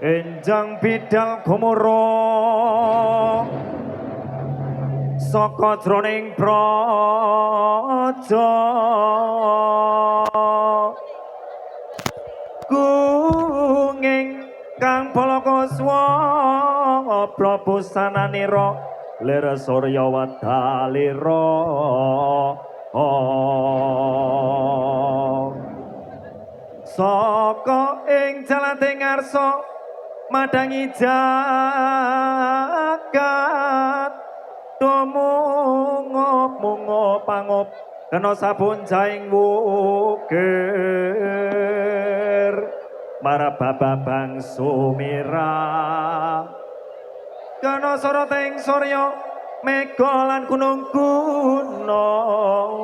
Enjang bidal gumuro saka jroning praja kunging kang balakaswa prabusananira lir surya wadalira saka ing jalating ngarsa madangi jagat tumungop pangup kena sabun jaing wukir marabababang sumira kena soroting surya mega lan gunung gunung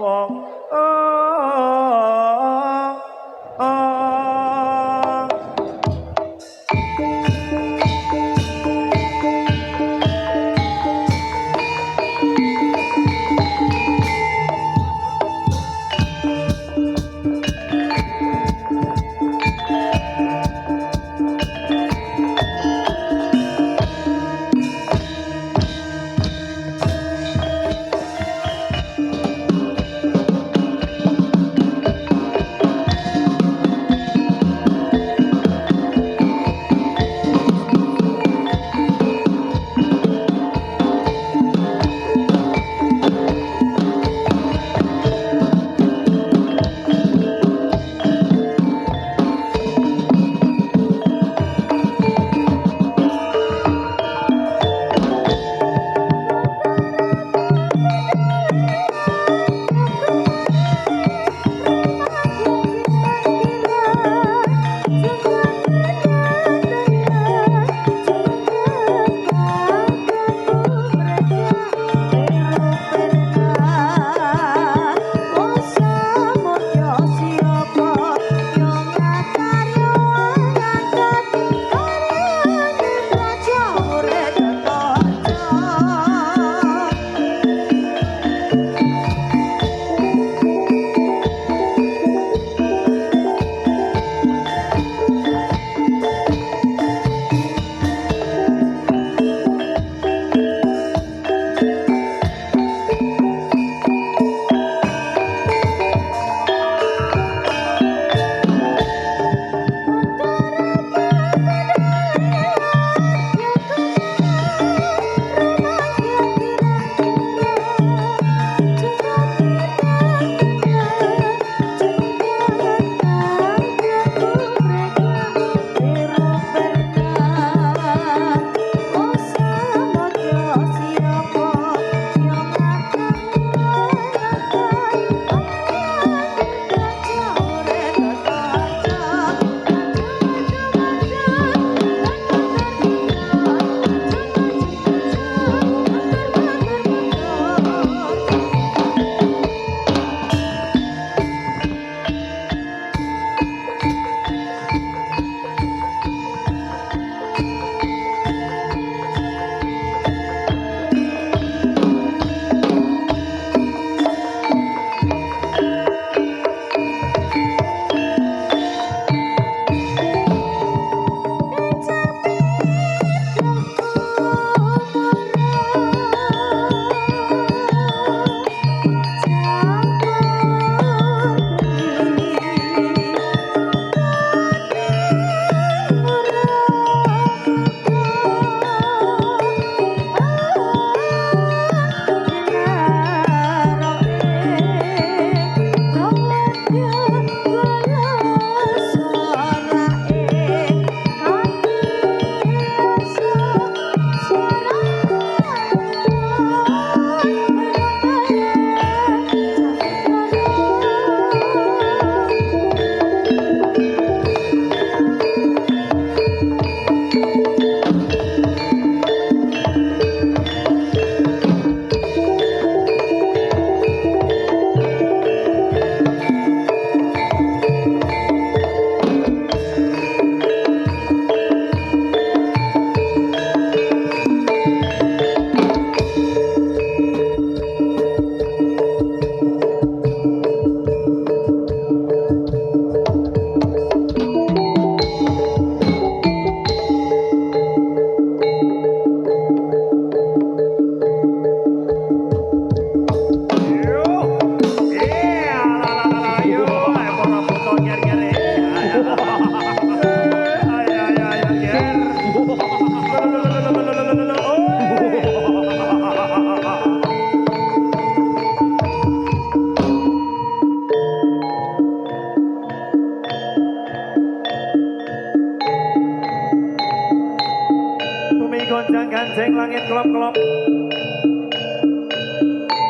Gonjang ganjeng langit kelop-kelop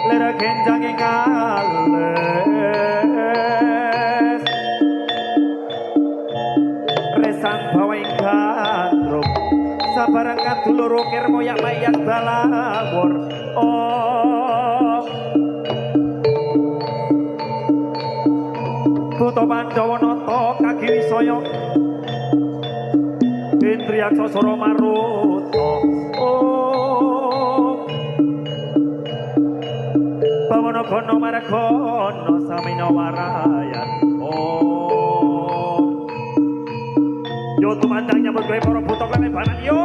lera genjang ing ales resang bawa ing gandrung sabarang kadulur ukir moyak mayak balawur oh Buto Pandhawa nata kagi wisaya Indriyaksa Sora Maruta oh Bawana Gana Margana Samina Warayan oh yo tumandang nyambut gawe para buta klemebanan yo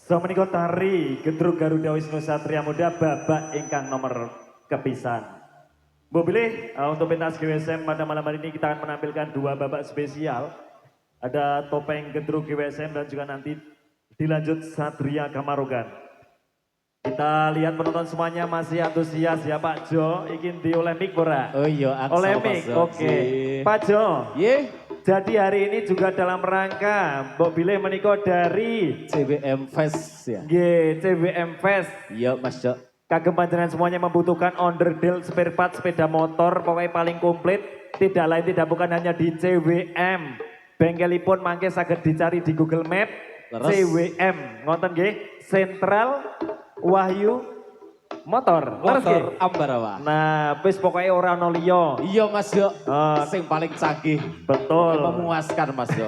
Samenika tari Gendrung Garuda Wisnu Satria Muda babak ingkang nomor kepisan. Mbok bilih untuk pentas GWSM pada malam hari ini kita akan menampilkan dua babak spesial. Ada topeng Gendrung GWSM dan juga nanti dilanjut Satria Kamarogan. Kita lihat penonton semuanya masih antusias ya Pak Jo. Ingin dioleh mic ora? Oh iya, oleh mic. Oke. Pak Jo. Ye. Jadi hari ini juga dalam rangka Mbok bilih menika dari CBM Fest ya. Nggih, CBM Fest. Iya Mas Jo. Kagem panjenengan semuanya membutuhkan onderdil spare part sepeda motor pokoknya paling komplit. Tidak lain tidak bukan hanya di CWM. Bengkelipun mangke saged dicari di Google Map. Leres. CWM, ngonten nggih, Sentral Wahyu Motor. Motor Ambarawa. Nah, wis pokoknya ora ono liya. Iya Mas Jo. Sing paling canggih. Betul. Memuaskan Mas Jo.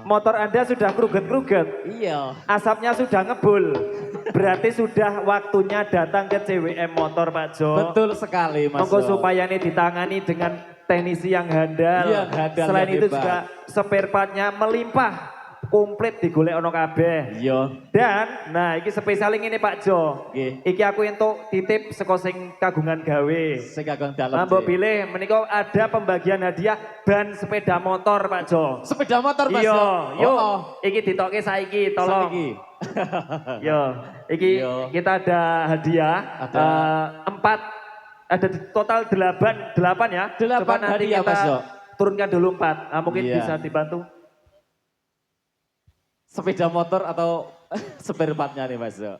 Motor Anda sudah kruget-kruget. Iya. Asapnya sudah ngebul. Berarti sudah waktunya datang ke CWM Motor Pak Jo. Betul sekali Mas Monggo Jo. supaya ini ditangani dengan teknisi yang handal. Iya, handal, selain yang itu hebat. juga spare partnya melimpah. Komplit digolek ono kabeh. Iya. Dan nah iki spesial ini Pak Jo. Nggih. Iki aku entuk titip saka sing kagungan gawe. Sing kagung dalem. Nah, mbok pilih menika ada pembagian hadiah ban sepeda motor Pak Jo. Sepeda motor Mas Jo. Iya, yuk. Oh, Iki ditokke saiki, tolong. Saiki. Yo, iki Yo. kita ada hadiah. Ada. 4, ada di total 8 ya. 8 Coba nanti hadiah, kita Mas Jo. turunkan dulu 4. Nah, mungkin Iya. bisa dibantu. Sepeda motor atau spare partnya nih Mas Jo.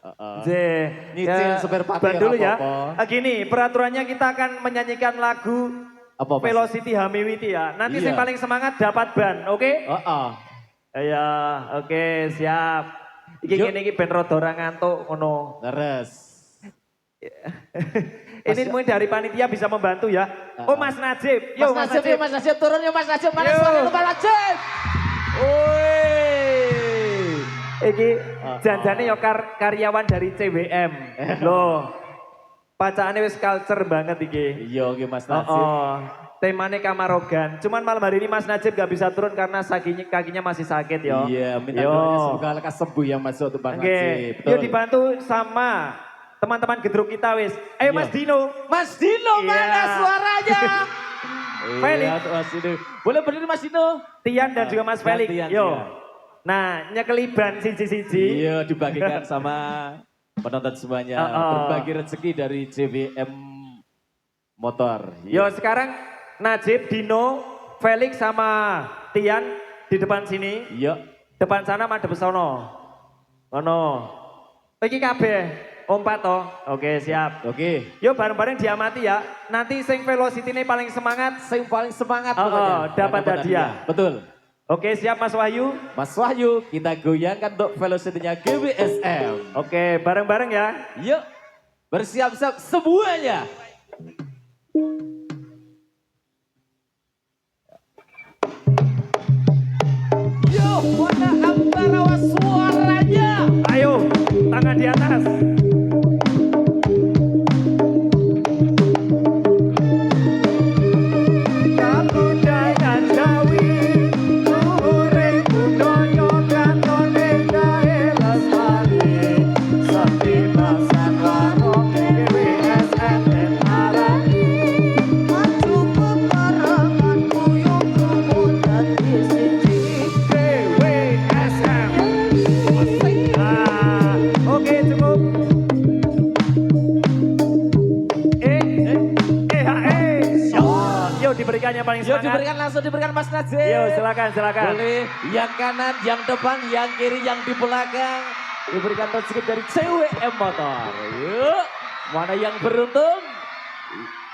Nyicil spare part ban ya, dulu ya. apa-apa. Gini, peraturannya kita akan menyanyikan lagu Apa Mas? Velocity Hamiwiti ya. Nanti Iya. yang paling semangat dapat ban, oke? Ya, oke, siap. Iki Yuk. ngene iki ben rada ora ngantuk ngono. Leres. Ini mungkin dari panitia bisa membantu ya. Oh Mas Najib. Yo Mas Najib turun yuk Mas Najib. Mana suara lu Mas Najib? Woi. Iki janjane yo karyawan dari CWM. Loh. Pacaane wis culture banget iki. Iya iki Mas Najib. Temanya Kamarogan. Cuman malam hari ini Mas Najib gak bisa turun karena kakinya masih sakit yo. Iya, minta doanya semoga lekas sembuh ya Mas untuk Bang Najib. Yuk dibantu sama teman-teman gedruk kita wis. Ayo Mas Dino. Mas Dino mana suaranya? Felix. Mas Dino. Boleh berdiri Mas Dino? Tian dan juga Mas Felix. Yo. Nah, nyekeliban siji-siji. Iya, dibagikan sama penonton semuanya. Berbagi rezeki dari JWM Motor. Yo sekarang Najib, Dino, Felix sama Tian di depan sini. Iya. Depan sana madhep sono. Ono. Iki kabeh ompat toh. Oke, siap. Oke. Yuk bareng-bareng diamati ya. Nanti sing velocity-ne paling semangat, dapat hadiah. Betul. Oke, siap Mas Wahyu. Mas Wahyu, kita goyangkan untuk velocity-nya GWSM. Oke, bareng-bareng ya. Yuk. Bersiap-siap semuanya. Mana antara suaranya? Ayo, tangan di atas. Diberikannya paling semangat. Yuk diberikan langsung diberikan Mas Najib. Yuk silakan. Boleh yang kanan, yang depan, yang kiri, yang di belakang. Diberikan rezeki dari CWM Motor. Yuk, mana yang beruntung?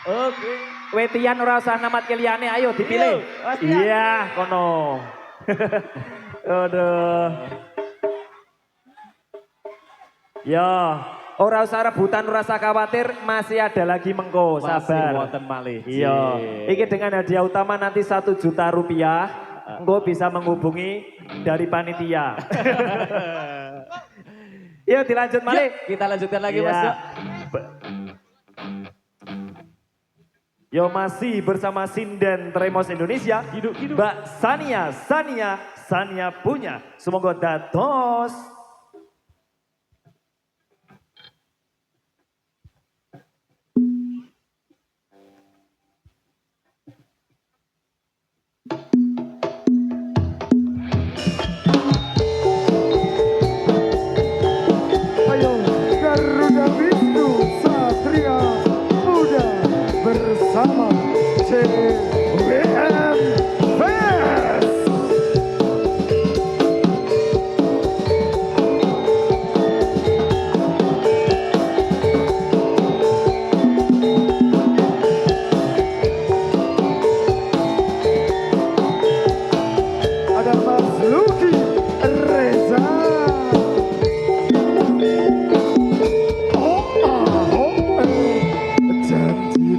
Oke. Wetian ora usah namat keliyane, ayo dipilih. Iya, kono. Aduh. Ya. Ora usah rebutan, ora usah khawatir, masih ada lagi mengko, sabar. Masih wonten malih. Iya. Iki dengan hadiah utama nanti 1 juta rupiah, engko bisa menghubungi dari panitia. Yuk dilanjut malih. Kita lanjutkan lagi Mas. Yo masih bersama Sinden Tremos Indonesia. Hidup. Mbak Sania punya. Semoga dados. Bersama CWM Fest. Ada Mas Luki Reza. Janji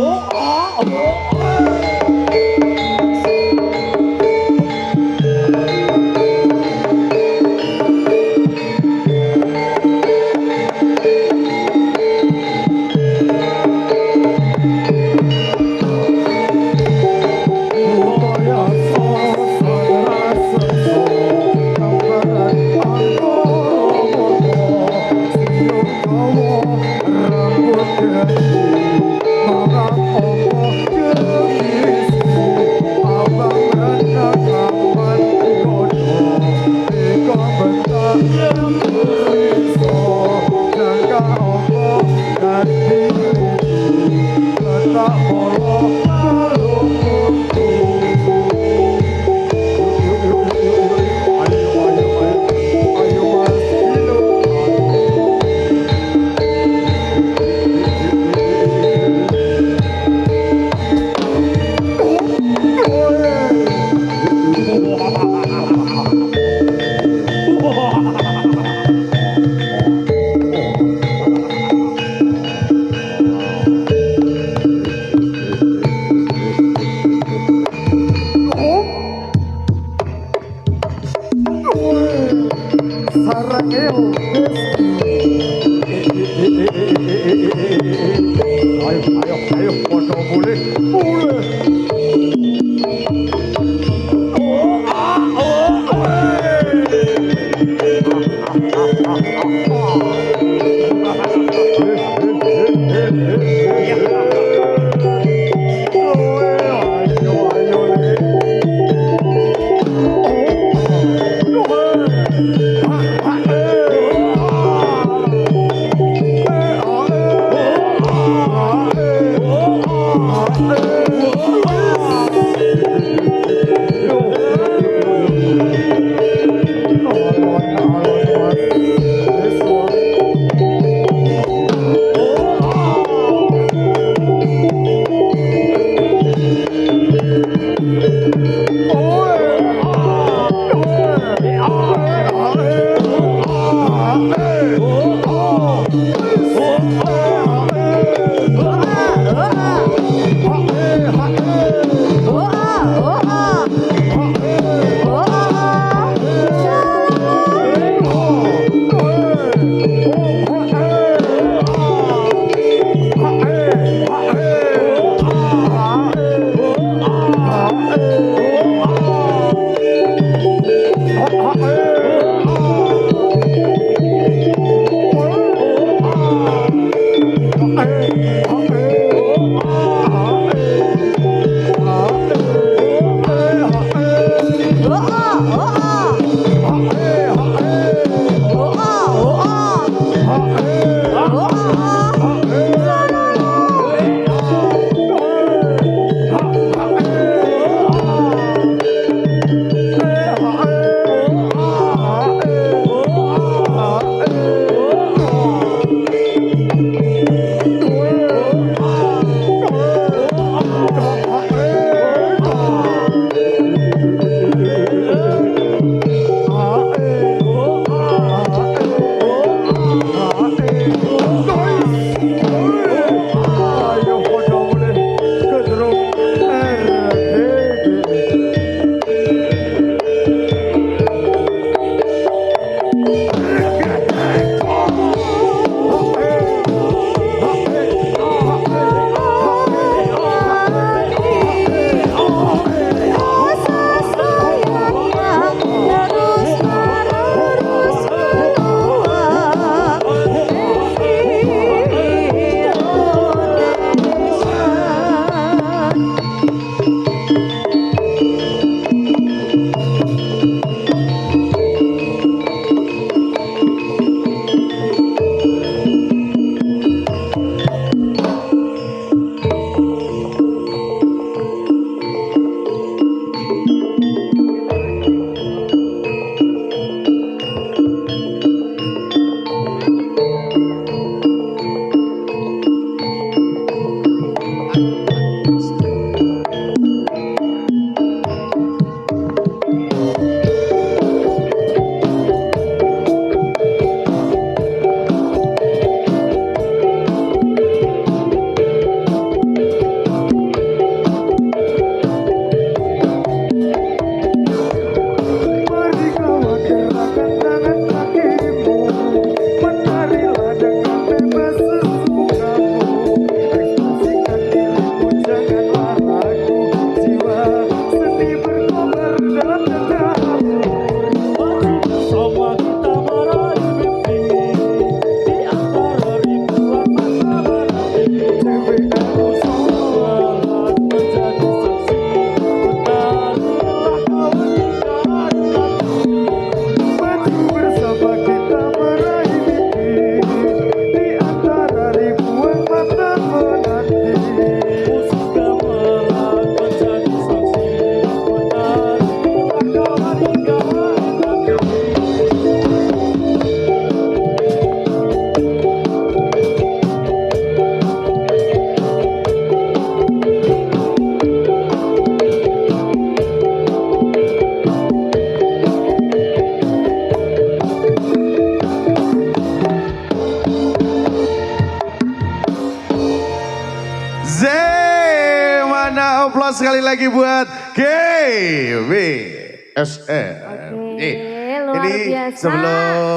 Oh, aplaus sekali lagi buat GWSM. Oke, luar biasa. Sebelum